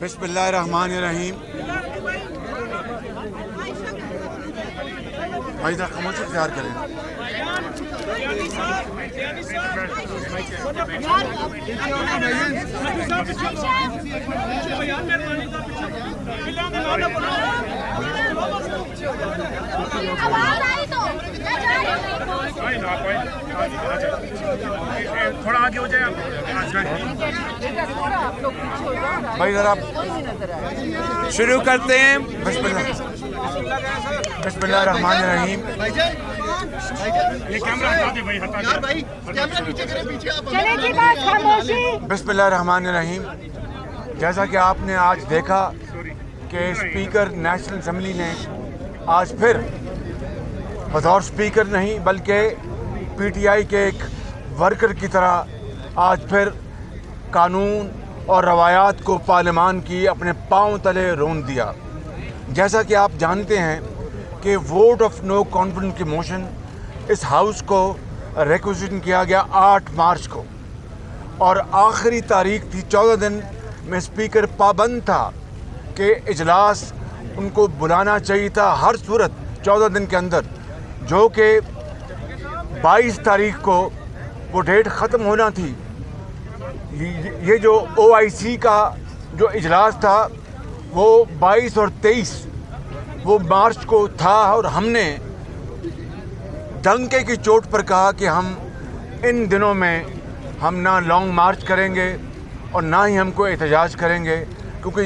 बिस्मिल्लाहिर्रहमानिर्रहीम। भाई जरा खामोशी इख्तियार करें। थोड़ा आगे हो जाए भाई जरा शुरू करते हैं। बिस्मिल्लाहिर्रहमानिर्रहीम। ये कैमरा हटा दे भाई, हटा दे भाई, कैमरा नीचे करें, पीछे आप चलेगी बात खामोशी। बिस्मिल्लाहिर्रहमानिर्रहीम। जैसा कि आपने आज देखा कि स्पीकर नेशनल असम्बली ने आज फिर बतौर स्पीकर नहीं बल्कि पीटीआई के एक वर्कर की तरह आज फिर कानून और रवायात को पार्लियामान की अपने पांव तले रोन दिया। जैसा कि आप जानते हैं कि वोट ऑफ नो कॉन्फिडेंस की मोशन इस हाउस को रिक्वेजिशन किया गया 8 मार्च को और आखिरी तारीख थी 14 दिन में स्पीकर पाबंद था कि इजलास उनको बुलाना चाहिए था हर सूरत 14 दिन के अंदर, जो कि 22 तारीख को वो डेट ख़त्म होना थी। ये जो OIC का जो इजलास था वो 22 और 23 वो मार्च को था और हमने डंके की चोट पर कहा कि हम इन दिनों में हम ना लॉन्ग मार्च करेंगे और ना ही हम कोई एहतजाज करेंगे, क्योंकि